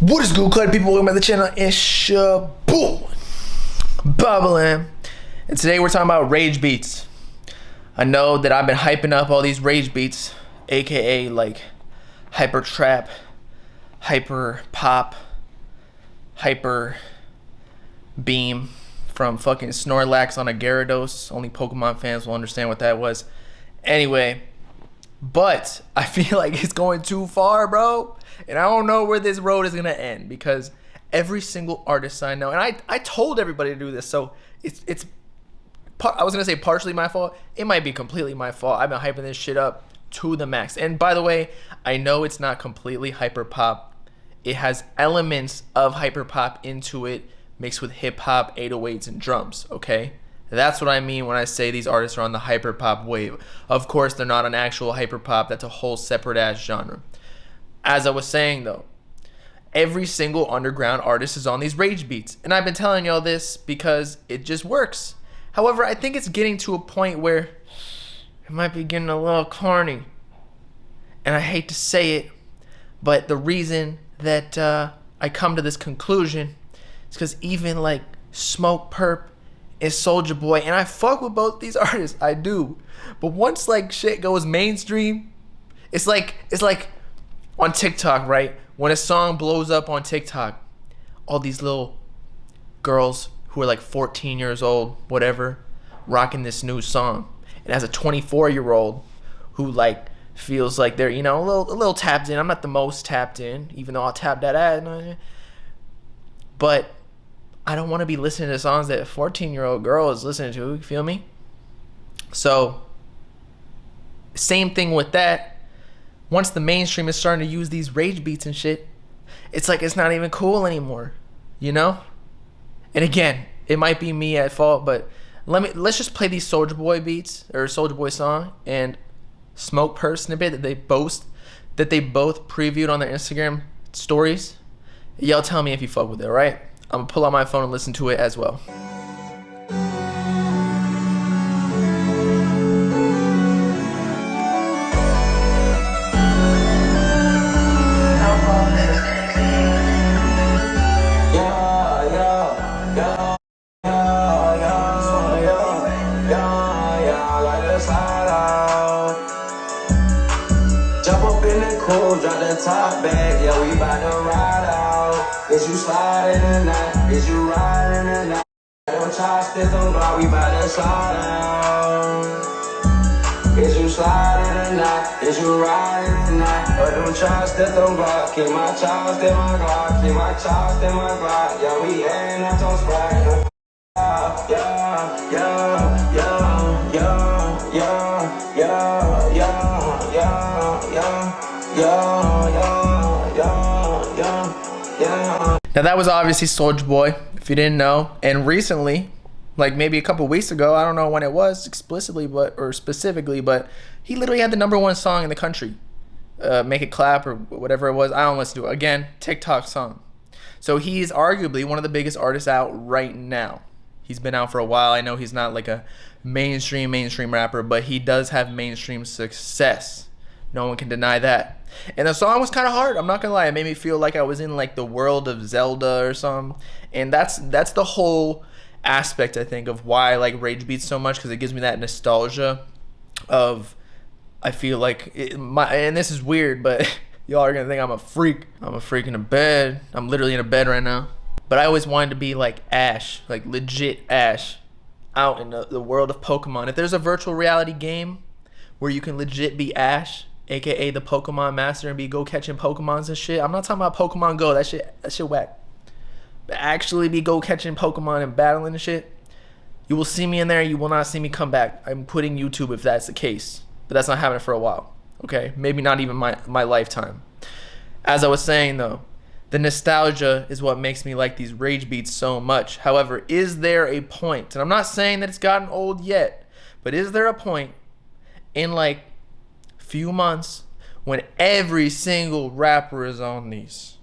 What is good, Clyde people? Welcome to the channel. It's your boy, Bobbalam. And today we're talking about rage beats. I know that I've been hyping up all these rage beats, aka like hyper trap, hyper pop, hyper beam from fucking Snorlax on a Gyarados. Only Pokemon fans will understand what that was. Anyway, but I feel like it's going too far, bro. And I don't know where this road is gonna end, because every single artist I know, and I told everybody to do this, so it's I was gonna say partially my fault. It might be completely my fault. I've been hyping this shit up to the max. And by the way, I know it's not completely hyper pop. It has elements of hyper pop into it, mixed with hip hop, 808s, and drums. Okay, that's what I mean when I say these artists are on the hyper pop wave. Of course, they're not an actual hyper pop. That's a whole separate ass genre. As I was saying though, every single underground artist is on these rage beats, and I've been telling y'all this because it just works. However, I think it's getting to a point where it might be getting a little corny, and I hate to say it, but the reason that I come to this conclusion is because even like Smoke Perp and Soulja Boy, and I fuck with both these artists, I do, but once like shit goes mainstream, it's like on TikTok, right? When a song blows up on TikTok, all these little girls who are like 14 years old, whatever, rocking this new song. And as a 24-year-old who like feels like they're, you know, a little tapped in. I'm not the most tapped in, even though I'll tap that ad. But I don't want to be listening to songs that a 14-year-old girl is listening to, you feel me? So, same thing with that. Once the mainstream is starting to use these rage beats and shit, it's like it's not even cool anymore, you know? And again, it might be me at fault, but let's just play these Soulja Boy beats, or Soulja Boy song, and Smoke Perp snippet that they both previewed on their Instagram stories. Y'all tell me if you fuck with it, alright? I'm gonna pull out my phone and listen to it as well. Jump up in the cool, drop the top back, yeah, we bout to ride out. Is you sliding tonight? Is you riding tonight? Don't try to stick on block, we bout to slide out. Is you sliding tonight? Is you riding tonight? But don't try to stick on block, keep my child, still my Glock, keep my child, still my Glock, yeah, we ain't not on Sprite. Yeah, yeah, yeah, yeah, yeah, yeah, yeah, yeah. Now that was obviously Soulja Boy, if you didn't know. And recently, like maybe a couple weeks ago, I don't know when it was explicitly, or specifically, but he literally had the #1 song in the country, Make It Clap or whatever it was. I don't listen to it. Again, TikTok song. So he's arguably one of the biggest artists out right now. He's been out for a while. I know he's not like a mainstream rapper, but he does have mainstream success. No one can deny that. And the song was kind of hard. I'm not gonna lie. It made me feel like I was in like the world of Zelda or something. And that's the whole aspect, I think, of why I like rage beats so much, because it gives me that nostalgia of, I feel like and this is weird, but y'all are gonna think I'm a freak. I'm a freak in a bed. I'm literally in a bed right now. But I always wanted to be like Ash, like legit Ash, out in the world of Pokemon. If there's a virtual reality game where you can legit be Ash, aka the Pokemon master, and be go catching Pokemons and shit. I'm not talking about Pokemon Go, that shit whack. But actually be go catching Pokemon and battling and shit. You will see me in there, you will not see me come back. I'm quitting YouTube if that's the case. But that's not happening for a while. Okay? Maybe not even my lifetime. As I was saying though, the nostalgia is what makes me like these rage beats so much. However, is there a point, and I'm not saying that it's gotten old yet, but is there a point in like few months when every single rapper is on these?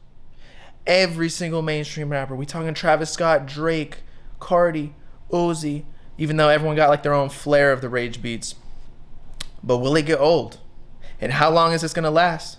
Every single mainstream rapper. We talking Travis Scott, Drake, Cardi, Uzi, even though everyone got like their own flair of the rage beats. But will it get old? And how long is this gonna last?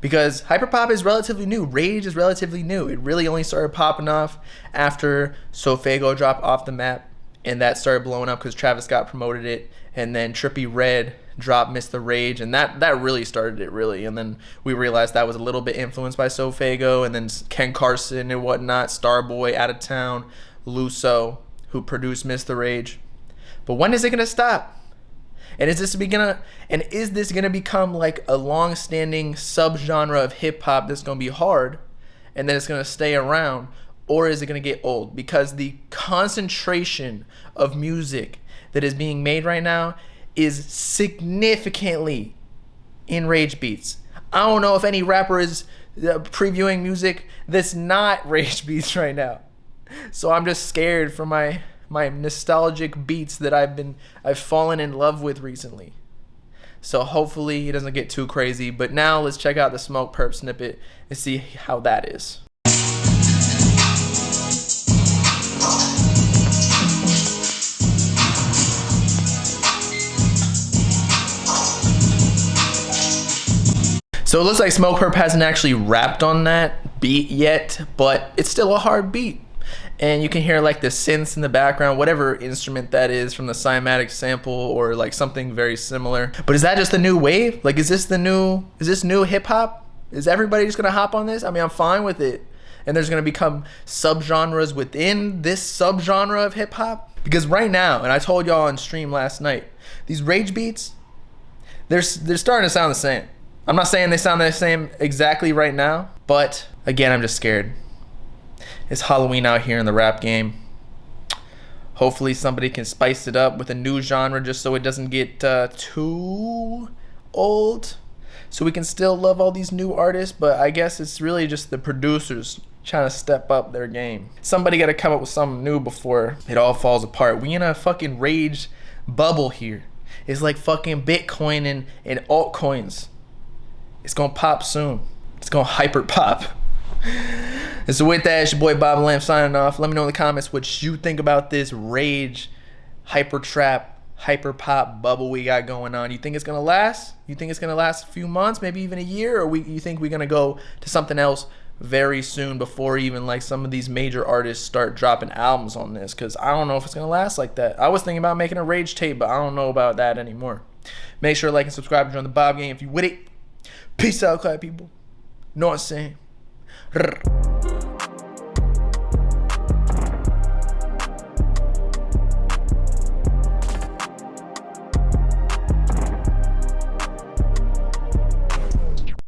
Because hyperpop is relatively new. Rage is relatively new. It really only started popping off after Sofego dropped Off the Map, and that started blowing up because Travis Scott promoted it, and then Trippie Redd dropped Miss the Rage, and that really started it, really. And then we realized that was a little bit influenced by Sofego, and then Ken Carson and whatnot, Starboy, Out of Town, Luso, who produced Miss the Rage. But when is it gonna stop? And is this gonna become like a long-standing subgenre of hip hop that's gonna be hard, and then it's gonna stay around, or is it gonna get old? Because the concentration of music that is being made right now is significantly in rage beats. I don't know if any rapper is previewing music that's not rage beats right now. So I'm just scared for my nostalgic beats that I've fallen in love with recently. So hopefully he doesn't get too crazy. But now let's check out the Smoke Perp snippet and see how that is. So it looks like Smoke Perp hasn't actually rapped on that beat yet, but it's still a hard beat. And you can hear like the synths in the background, whatever instrument that is from the Cymatic sample or like something very similar. But is that just the new wave? Like, is this new hip hop? Is everybody just gonna hop on this? I mean, I'm fine with it. And there's gonna become subgenres within this subgenre of hip hop? Because right now, and I told y'all on stream last night, these rage beats, they're starting to sound the same. I'm not saying they sound the same exactly right now, but again, I'm just scared. It's Halloween out here in the rap game. Hopefully somebody can spice it up with a new genre just so it doesn't get too old. So we can still love all these new artists, but I guess it's really just the producers trying to step up their game. Somebody got to come up with something new before it all falls apart. We in a fucking rage bubble here. It's like fucking Bitcoin and altcoins. It's gonna pop soon. It's gonna hyper pop. And so with that, it's your boy Bob Lamb signing off. Let me know in the comments what you think about this rage, hyper trap, hyper pop bubble we got going on. You think it's gonna last? You think it's gonna last a few months, maybe even a year? Or you think we're gonna go to something else very soon before even like some of these major artists start dropping albums on this? Because I don't know if it's gonna last like that. I was thinking about making a rage tape, but I don't know about that anymore. Make sure to like and subscribe to join the Bob Game if you with it. Peace out, clap people. Know what I'm saying?